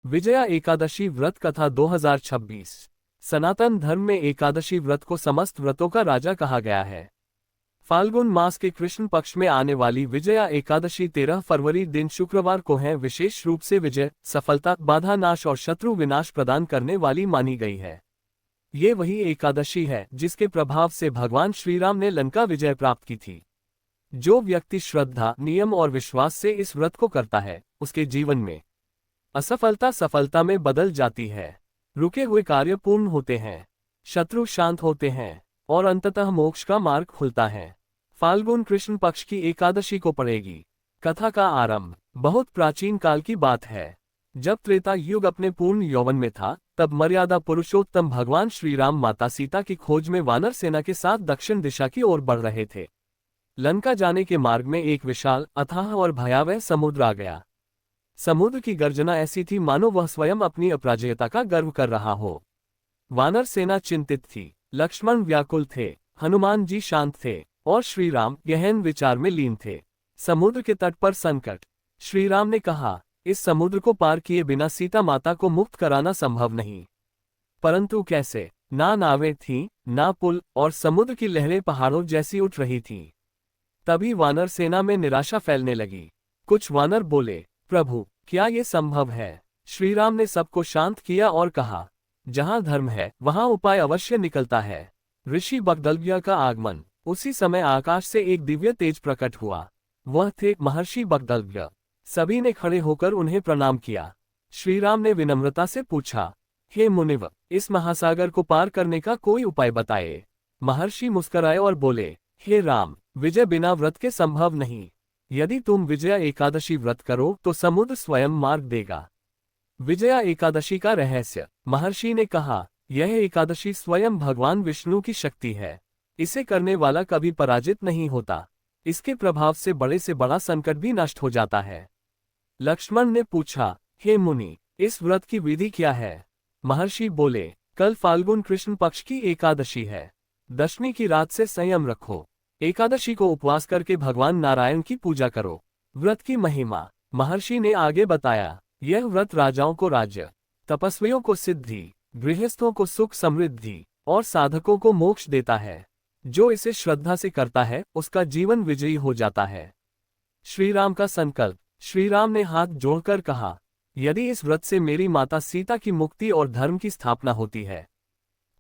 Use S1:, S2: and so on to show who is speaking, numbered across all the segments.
S1: विजया एकादशी व्रत कथा 2026। सनातन धर्म में एकादशी व्रत को समस्त व्रतों का राजा कहा गया है। फाल्गुन मास के कृष्ण पक्ष में आने वाली विजया एकादशी 13 फरवरी दिन शुक्रवार को है। विशेष रूप से विजय, सफलता, बाधा नाश और शत्रु विनाश प्रदान करने वाली मानी गई है। ये वही एकादशी है जिसके प्रभाव से भगवान श्रीराम ने लंका विजय प्राप्त की थी। जो व्यक्ति श्रद्धा, नियम और विश्वास से इस व्रत को करता है, उसके जीवन में असफलता सफलता में बदल जाती है। रुके हुए कार्य पूर्ण होते हैं, शत्रु शांत होते हैं और अंततः मोक्ष का मार्ग खुलता है। फाल्गुन कृष्ण पक्ष की एकादशी को पड़ेगी। कथा का आरंभ बहुत प्राचीन काल की बात है। जब त्रेता युग अपने पूर्ण यौवन में था, तब मर्यादा पुरुषोत्तम भगवान श्रीराम माता सीता की खोज में वानर सेना के साथ दक्षिण दिशा की ओर बढ़ रहे थे। लंका जाने के मार्ग में एक विशाल, अथाह और भयावह समुद्र आ गया। समुद्र की गर्जना ऐसी थी मानो वह स्वयं अपनी अपराजयता का गर्व कर रहा हो। वानर सेना चिंतित थी, लक्ष्मण व्याकुल थे, हनुमान जी शांत थे और श्रीराम गहन विचार में लीन थे। समुद्र के तट पर संकट। श्रीराम ने कहा, इस समुद्र को पार किए बिना सीता माता को मुक्त कराना संभव नहीं। परंतु कैसे? ना नावें थीं, ना पुल, और समुद्र की लहरें पहाड़ों जैसी उठ रही थीं। तभी वानर सेना में निराशा फैलने लगी। कुछ वानर बोले, प्रभु, क्या ये संभव है? श्रीराम ने सबको शांत किया और कहा, जहां धर्म है वहां उपाय अवश्य निकलता है। ऋषि बगदलव्य का आगमन। उसी समय आकाश से एक दिव्य तेज प्रकट हुआ। वह थे महर्षि बगदलव्य। सभी ने खड़े होकर उन्हें प्रणाम किया। श्रीराम ने विनम्रता से पूछा, हे मुनिव, इस महासागर को पार करने का कोई उपाय बताए। महर्षि मुस्कुराए और बोले, हे राम, विजय बिना व्रत के संभव नहीं। यदि तुम विजया एकादशी व्रत करो तो समुद्र स्वयं मार्ग देगा। विजया एकादशी का रहस्य। महर्षि ने कहा, यह एकादशी स्वयं भगवान विष्णु की शक्ति है। इसे करने वाला कभी पराजित नहीं होता। इसके प्रभाव से बड़ा संकट भी नष्ट हो जाता है। लक्ष्मण ने पूछा, हे मुनि, इस व्रत की विधि क्या है? महर्षि बोले, कल फाल्गुन कृष्ण पक्ष की एकादशी है। दशमी की रात से संयम रखो। एकादशी को उपवास करके भगवान नारायण की पूजा करो। व्रत की महिमा। महर्षि ने आगे बताया, यह व्रत राजाओं को राज्य, तपस्वियों को सिद्धि, गृहस्थों को सुख समृद्धि और साधकों को मोक्ष देता है। जो इसे श्रद्धा से करता है उसका जीवन विजयी हो जाता है। श्रीराम का संकल्प। श्रीराम ने हाथ जोड़कर कहा, यदि इस व्रत से मेरी माता सीता की मुक्ति और धर्म की स्थापना होती है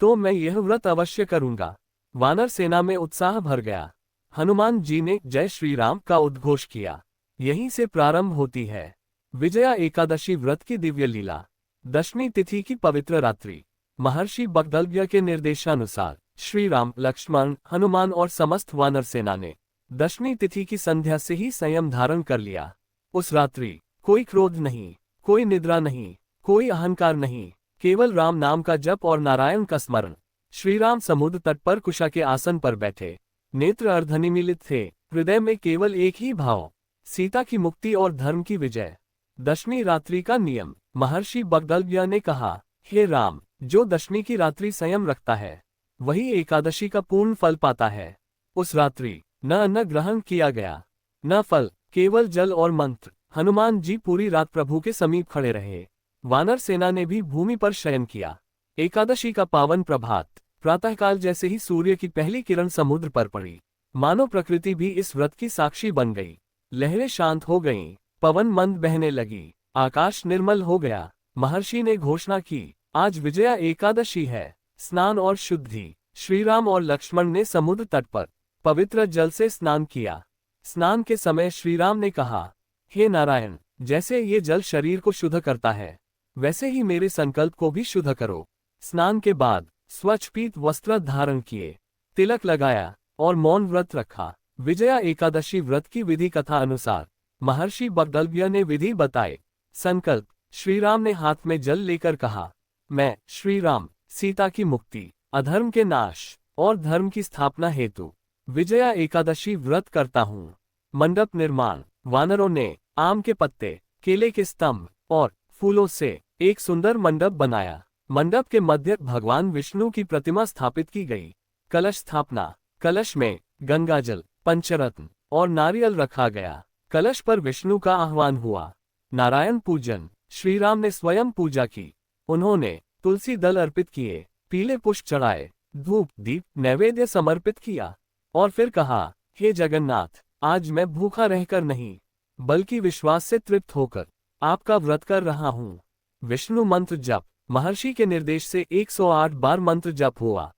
S1: तो मैं यह व्रत अवश्य करूंगा। वानर सेना में उत्साह भर गया। हनुमान जी ने जय श्री राम का उद्घोष किया। यहीं से प्रारंभ होती है विजया एकादशी व्रत की दिव्य लीला। दशमी तिथि की पवित्र रात्रि। महर्षि बगदलव्य के निर्देशानुसार श्री राम, लक्ष्मण, हनुमान और समस्त वानर सेना ने दशमी तिथि की संध्या से ही संयम धारण कर लिया। उस रात्रि कोई क्रोध नहीं, कोई निद्रा नहीं, कोई अहंकार नहीं, केवल राम नाम का जप और नारायण का स्मरण। श्रीराम समुद्र तट पर कुशा के आसन पर बैठे, नेत्र अर्धनिमीलित थे, हृदय में केवल एक ही भाव, सीता की मुक्ति और धर्म की विजय। दशमी रात्रि का नियम। महर्षि बगदलव्य ने कहा, हे राम, जो दशमी की रात्रि संयम रखता है वही एकादशी का पूर्ण फल पाता है। उस रात्रि न अन्न ग्रहण किया गया, न फल, केवल जल और मंत्र। हनुमान जी पूरी रात प्रभु के समीप खड़े रहे। वानर सेना ने भी भूमि पर शयन किया। एकादशी का पावन प्रभात। प्रातःकाल जैसे ही सूर्य की पहली किरण समुद्र पर पड़ी, मानो प्रकृति भी इस व्रत की साक्षी बन गई। लहरें शांत हो गईं, पवन मंद बहने लगी, आकाश निर्मल हो गया। महर्षि ने घोषणा की, आज विजया एकादशी है। स्नान और शुद्धि। श्रीराम और लक्ष्मण ने समुद्र तट पर पवित्र जल से स्नान किया। स्नान के समय श्रीराम ने कहा, हे नारायण, जैसे ये जल शरीर को शुद्ध करता है वैसे ही मेरे संकल्प को भी शुद्ध करो। स्नान के बाद स्वच्छ पीत वस्त्र धारण किए, तिलक लगाया और मौन व्रत रखा। विजया एकादशी व्रत की विधि कथा अनुसार महर्षि बगदलव्य ने विधि बताए। संकल्प। श्रीराम ने हाथ में जल लेकर कहा, मैं श्रीराम सीता की मुक्ति, अधर्म के नाश और धर्म की स्थापना हेतु विजया एकादशी व्रत करता हूँ। मंडप निर्माण। वानरों ने आम के पत्ते, केले के स्तंभ और फूलों से एक सुंदर मंडप बनाया। मंडप के मध्य भगवान विष्णु की प्रतिमा स्थापित की गई। कलश स्थापना। कलश में गंगाजल, पंचरत्न और नारियल रखा गया। कलश पर विष्णु का आह्वान हुआ। नारायण पूजन। श्री राम ने स्वयं पूजा की। उन्होंने तुलसी दल अर्पित किए, पीले पुष्प चढ़ाए, धूप दीप नैवेद्य समर्पित किया और फिर कहा, हे जगन्नाथ, आज मैं भूखा रहकर नहीं बल्कि विश्वास से तृप्त होकर आपका व्रत कर रहा हूँ। विष्णु मंत्र जप। महर्षि के निर्देश से 108 बार मंत्र जप हुआ।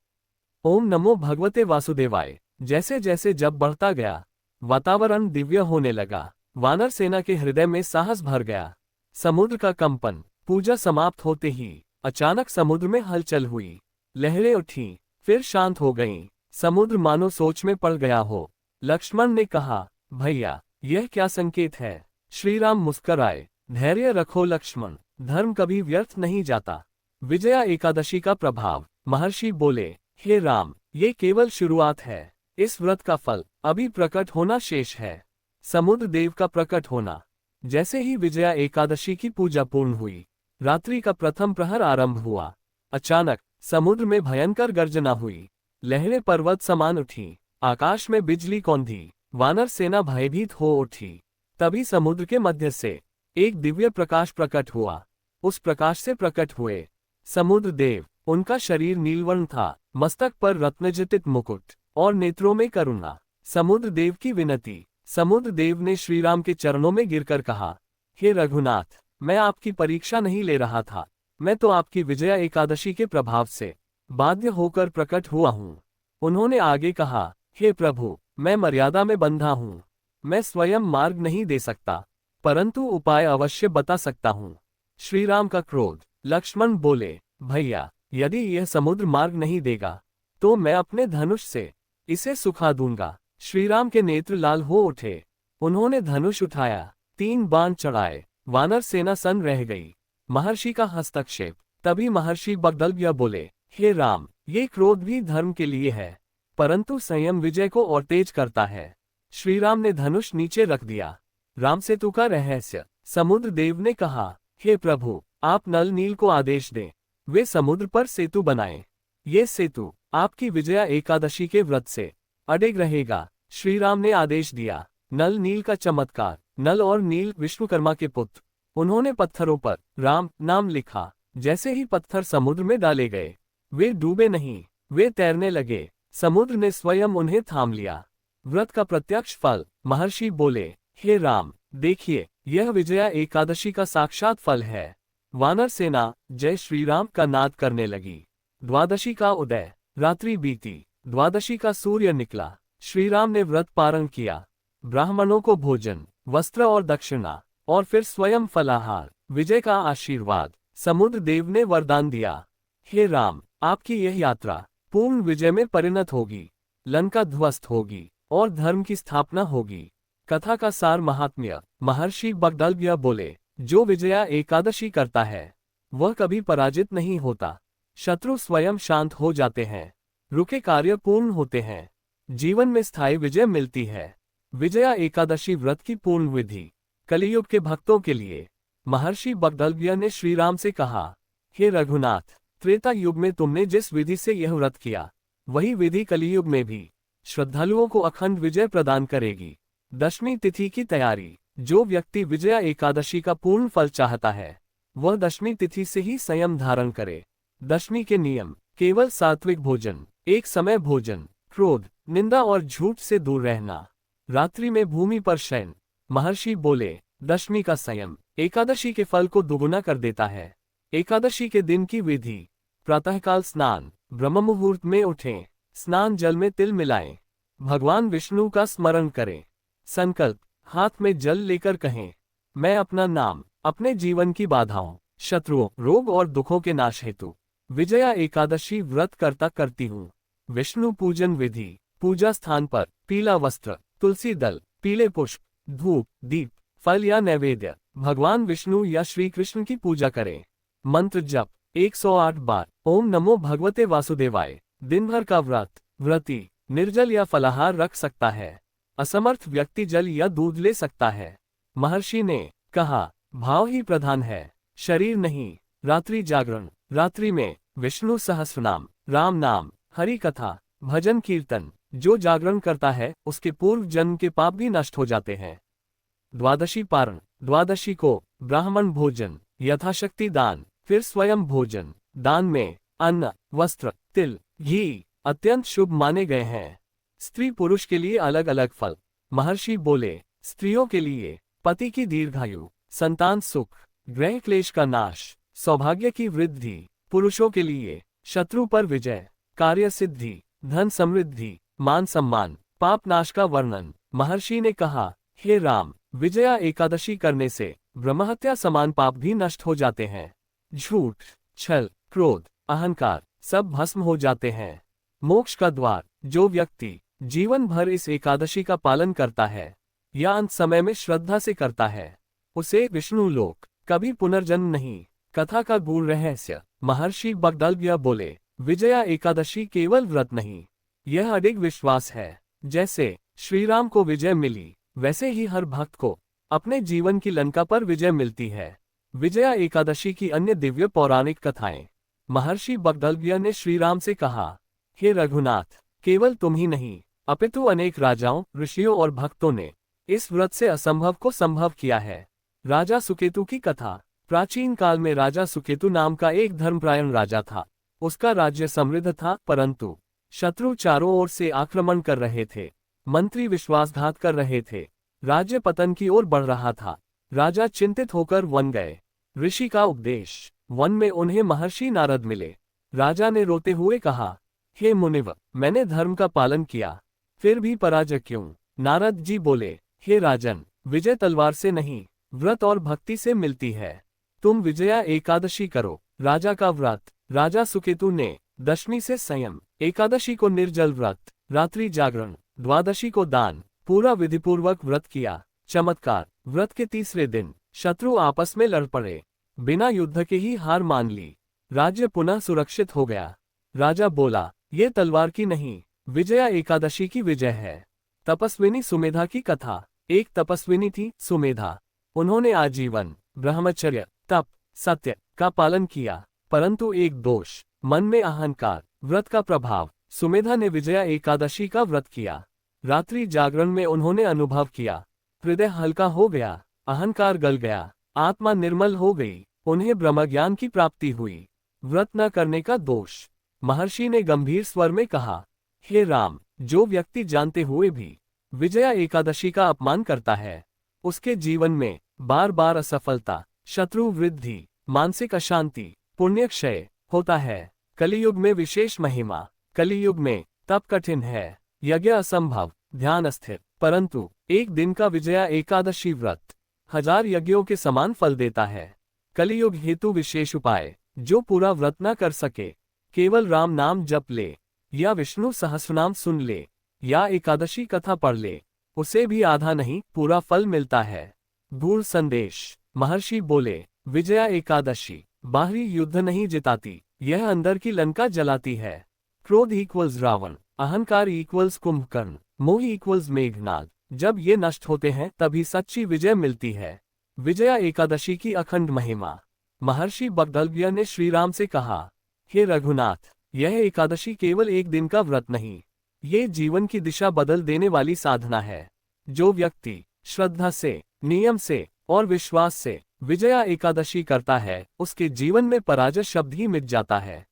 S1: ओम नमो भगवते वासुदेवाय। जैसे जैसे जप बढ़ता गया, वातावरण दिव्य होने लगा। वानर सेना के हृदय में साहस भर गया। समुद्र का कंपन। पूजा समाप्त होते ही अचानक समुद्र में हलचल हुई। लहरें उठीं, फिर शांत हो गईं। समुद्र मानो सोच में पड़ गया हो। लक्ष्मण ने कहा, भैया, यह क्या संकेत है? श्री राम मुस्कराए, धैर्य रखो लक्ष्मण, धर्म कभी व्यर्थ नहीं जाता। विजया एकादशी का प्रभाव। महर्षि बोले, हे राम, ये केवल शुरुआत है। इस व्रत का फल अभी प्रकट होना शेष है। समुद्र देव का प्रकट होना। जैसे ही विजया एकादशी की पूजा पूर्ण हुई, रात्रि का प्रथम प्रहर आरंभ हुआ। अचानक समुद्र में भयंकर गर्जना हुई। लहरें पर्वत समान उठी, आकाश में बिजली कौंधी। वानर सेना भयभीत हो उठी। तभी समुद्र के मध्य से एक दिव्य प्रकाश प्रकट हुआ। उस प्रकाश से प्रकट हुए समुद्र देव। उनका शरीर नीलवर्ण था, मस्तक पर रत्नजटित मुकुट और नेत्रों में करुणा। समुद्र देव की विनती। समुद्र देव ने श्री राम के चरणों में गिरकर कहा, हे रघुनाथ, मैं आपकी परीक्षा नहीं ले रहा था। मैं तो आपकी विजया एकादशी के प्रभाव से बाध्य होकर प्रकट हुआ हूँ। उन्होंने आगे कहा, हे प्रभु, मैं मर्यादा में बंधा हूँ। मैं स्वयं मार्ग नहीं दे सकता, परंतु उपाय अवश्य बता सकता हूँ। श्री राम का क्रोध। लक्ष्मण बोले, भैया, यदि यह समुद्र मार्ग नहीं देगा तो मैं अपने धनुष से इसे सुखा दूंगा। श्री राम के नेत्र लाल हो उठे। उन्होंने धनुष उठाया, 3 बाण चढ़ाए। वानर सेना सन्न रह गई। महर्षि का हस्तक्षेप। तभी महर्षि बगदलभ्य बोले, हे राम, ये क्रोध भी धर्म के लिए है, परंतु संयम विजय को और तेज करता है। श्री राम ने धनुष नीचे रख दिया। राम सेतु का रहस्य। समुद्र देव ने कहा, हे प्रभु, आप नल नील को आदेश दें, वे समुद्र पर सेतु बनाएं। ये सेतु आपकी विजया एकादशी के व्रत से अडिग रहेगा। श्री राम ने आदेश दिया। नल नील का चमत्कार। नल और नील विश्वकर्मा के पुत्र। उन्होंने पत्थरों पर राम नाम लिखा। जैसे ही पत्थर समुद्र में डाले गए, वे डूबे नहीं, वे तैरने लगे। समुद्र ने स्वयं उन्हें थाम लिया। व्रत का प्रत्यक्ष फल। महर्षि बोले, हे राम, देखिए, यह विजया एकादशी का साक्षात फल है। वानर सेना जय श्री राम का नाद करने लगी। द्वादशी का उदय। रात्रि बीती, द्वादशी का सूर्य निकला। श्री राम ने व्रत पारण किया। ब्राह्मणों को भोजन, वस्त्र और दक्षिणा, और फिर स्वयं फलाहार। विजय का आशीर्वाद। समुद्र देव ने वरदान दिया, हे राम, आपकी यह यात्रा पूर्ण विजय में परिणत होगी। लंका ध्वस्त होगी और धर्म की स्थापना होगी। कथा का सार महात्म्य। महर्षि बगदलभ्य बोले, जो विजया एकादशी करता है वह कभी पराजित नहीं होता। शत्रु स्वयं शांत हो जाते हैं, रुके कार्य पूर्ण होते हैं, जीवन में स्थायी विजय मिलती है। विजया एकादशी व्रत की पूर्ण विधि। कलियुग के भक्तों के लिए। महर्षि बगदलभ्य ने श्री राम से कहा, हे रघुनाथ, त्रेता युग में तुमने जिस विधि से यह व्रत किया, वही विधि कलियुग में भी श्रद्धालुओं को अखंड विजय प्रदान करेगी। दशमी तिथि की तैयारी। जो व्यक्ति विजया एकादशी का पूर्ण फल चाहता है, वह दशमी तिथि से ही संयम धारण करे। दशमी के नियम। केवल सात्विक भोजन, एक समय भोजन, क्रोध, निंदा और झूठ से दूर रहना, रात्रि में भूमि पर शयन। महर्षि बोले, दशमी का संयम एकादशी के फल को दुगुना कर देता है। एकादशी के दिन की विधि। प्रातःकाल स्नान। ब्रह्म मुहूर्त में उठें, स्नान जल में तिल मिलाएं, भगवान विष्णु का स्मरण करें। संकल्प। हाथ में जल लेकर कहें, मैं अपना नाम, अपने जीवन की बाधाओं, शत्रुओं, रोग और दुखों के नाश हेतु विजया एकादशी व्रत करता करती हूँ। विष्णु पूजन विधि। पूजा स्थान पर पीला वस्त्र, तुलसी दल, पीले पुष्प, धूप, दीप, फल या नैवेद्य। भगवान विष्णु या श्री कृष्ण की पूजा करें। मंत्र जप 108 बार। ओम नमो भगवते वासुदेवाय। दिन भर का व्रती निर्जल या फलाहार रख सकता है। असमर्थ व्यक्ति जल या दूध ले सकता है। महर्षि ने कहा, भाव ही प्रधान है, शरीर नहीं। रात्रि जागरण। रात्रि में विष्णु सहस्रनाम, राम नाम, हरि कथा, भजन कीर्तन। जो जागरण करता है उसके पूर्व जन्म के पाप भी नष्ट हो जाते हैं। द्वादशी पारण। द्वादशी को ब्राह्मण भोजन यथाशक्ति दान, फिर स्वयं भोजन। दान में अन्न, वस्त्र, तिल, घी अत्यंत शुभ माने गए हैं। स्त्री पुरुष के लिए अलग अलग फल। महर्षि बोले, स्त्रियों के लिए पति की दीर्घायु, संतान सुख, ग्रह क्लेश का नाश, सौभाग्य की वृद्धि। पुरुषों के लिए शत्रु पर विजय, कार्य सिद्धि, धन समृद्धि, मान सम्मान, पाप नाश का वर्णन। महर्षि ने कहा, हे राम, विजया एकादशी करने से ब्रह्महत्या समान पाप भी नष्ट हो जाते हैं। झूठ, छल, क्रोध, अहंकार सब भस्म हो जाते हैं। मोक्ष का द्वार। जो व्यक्ति जीवन भर इस एकादशी का पालन करता है या अंत समय में श्रद्धा से करता है, उसे विष्णु लोक कभी पुनर्जन्म नहीं। कथा का गूढ़ रहस्य। महर्षि बगदलव्य बोले, विजया एकादशी केवल व्रत नहीं, यह अडिग विश्वास है। जैसे श्री राम को विजय मिली, वैसे ही हर भक्त को अपने जीवन की लंका पर विजय मिलती है। विजया एकादशी की अन्य दिव्य पौराणिक कथाएं। महर्षि बगदलव्य ने श्री राम से कहा, हे रघुनाथ, केवल तुम ही नहीं, अपितु अनेक राजाओं, ऋषियों और भक्तों ने इस व्रत से असंभव को संभव किया है। राजा सुकेतु की कथा। प्राचीन काल में राजा सुकेतु नाम का एक धर्मपरायण राजा था। उसका राज्य समृद्ध था, परंतु शत्रु चारों ओर से आक्रमण कर रहे थे। मंत्री विश्वासघात कर रहे थे। राज्य पतन की ओर बढ़ रहा था। राजा चिंतित होकर वन गए। ऋषि का उपदेश। वन में उन्हें महर्षि नारद मिले। राजा ने रोते हुए कहा, हे मुनिव, मैंने धर्म का पालन किया, फिर भी पराजय क्यों? नारद जी बोले, हे राजन, विजय तलवार से नहीं, व्रत और भक्ति से मिलती है। तुम विजया एकादशी करो। राजा का व्रत। राजा सुकेतु ने दशमी से संयम, एकादशी को निर्जल व्रत, रात्रि जागरण, द्वादशी को दान, पूरा विधिपूर्वक व्रत किया। चमत्कार। व्रत के तीसरे दिन शत्रु आपस में लड़ पड़े। बिना युद्ध के ही हार मान ली। राज्य पुनः सुरक्षित हो गया। राजा बोला, ये तलवार की नहीं, विजया एकादशी की विजय है। तपस्विनी सुमेधा की कथा। एक तपस्विनी थी सुमेधा। उन्होंने आजीवन ब्रह्मचर्य, तप, सत्य का पालन किया, परंतु एक दोष, मन में अहंकार, व्रत का प्रभाव। सुमेधा ने विजया एकादशी का व्रत किया। रात्रि जागरण में उन्होंने अनुभव किया, हृदय हल्का हो गया, अहंकार गल गया, आत्मा निर्मल हो गई। उन्हें ब्रह्मज्ञान की प्राप्ति हुई। व्रत न करने का दोष। महर्षि ने गंभीर स्वर में कहा, हे राम, जो व्यक्ति जानते हुए भी विजया एकादशी का अपमान करता है, उसके जीवन में बार बार असफलता, शत्रु वृद्धि, मानसिक अशांति, पुण्य क्षय होता है। कलियुग में विशेष महिमा। कलियुग में तप कठिन है, यज्ञ असंभव, ध्यान अस्थिर, परंतु एक दिन का विजया एकादशी व्रत 1000 यज्ञों के समान फल देता है। कलियुग हेतु विशेष उपाय। जो पूरा व्रत न कर सके, केवल राम नाम जप ले, या विष्णु सहस्रनाम सुन ले, या एकादशी कथा पढ़ ले, उसे भी आधा नहीं पूरा फल मिलता है। गूढ़ संदेश। महर्षि बोले, विजया एकादशी बाहरी युद्ध नहीं जिताती, यह अंदर की लंका जलाती है। क्रोध इक्वल्स रावण, अहंकार इक्वल्स कुंभकर्ण, मोह इक्वल्स मेघनाद। जब ये नष्ट होते हैं तभी सच्ची विजय मिलती है। विजया एकादशी की अखंड महिमा। महर्षि बगदलव्य ने श्री राम से कहा, हे रघुनाथ, यह एकादशी केवल एक दिन का व्रत नहीं, ये जीवन की दिशा बदल देने वाली साधना है। जो व्यक्ति श्रद्धा से, नियम से और विश्वास से विजया एकादशी करता है, उसके जीवन में पराजय शब्द ही मिट जाता है।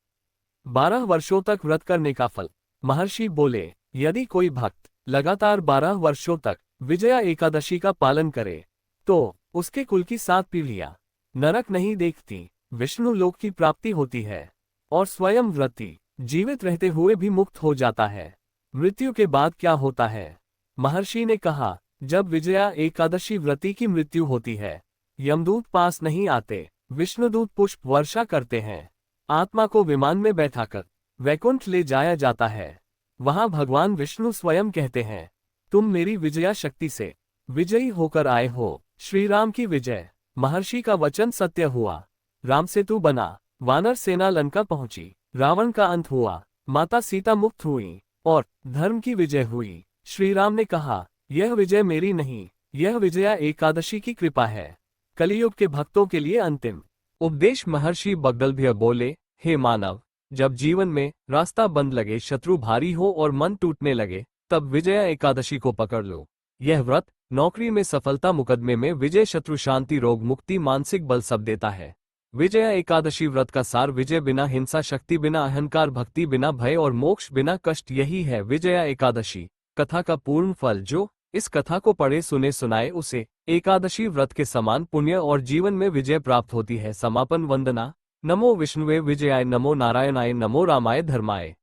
S1: 12 वर्षों तक व्रत करने का फल। महर्षि बोले, यदि कोई भक्त लगातार 12 वर्षों तक विजया एकादशी का पालन करे, तो उसके कुल की 7 पीढ़ियां नरक नहीं देखती, विष्णु लोक की प्राप्ति होती है, और स्वयं व्रती जीवित रहते हुए भी मुक्त हो जाता है। मृत्यु के बाद क्या होता है? महर्षि ने कहा, जब विजया एकादशी व्रती की मृत्यु होती है, यमदूत पास नहीं आते, विष्णुदूत पुष्प वर्षा करते हैं, आत्मा को विमान में बैठाकर वैकुंठ ले जाया जाता है। वहां भगवान विष्णु स्वयं कहते हैं, तुम मेरी विजया शक्ति से विजयी होकर आए हो। श्री राम की विजय। महर्षि का वचन सत्य हुआ। राम सेतु बना, वानर सेना लंका पहुंची, रावण का अंत हुआ, माता सीता मुक्त हुई और धर्म की विजय हुई। श्री राम ने कहा, यह विजय मेरी नहीं, यह विजया एकादशी की कृपा है। कलियुग के भक्तों के लिए अंतिम उपदेश। महर्षि बगदलव्य बोले, हे मानव, जब जीवन में रास्ता बंद लगे, शत्रु भारी हो और मन टूटने लगे, तब विजया एकादशी को पकड़ लो। यह व्रत नौकरी में सफलता, मुकदमे में विजय, शत्रु शांति, रोग मुक्ति, मानसिक बल सब देता है। विजया एकादशी व्रत का सार: विजय बिना हिंसा, शक्ति बिना अहंकार, भक्ति बिना भय और मोक्ष बिना कष्ट, यही है विजया एकादशी कथा का पूर्ण फल। जो इस कथा को पढ़े, सुने, सुनाए, उसे एकादशी व्रत के समान पुण्य और जीवन में विजय प्राप्त होती है। समापन वंदना। नमो विष्णुवे विजयाय, नमो नारायणाय, नमो रामाय धर्माय।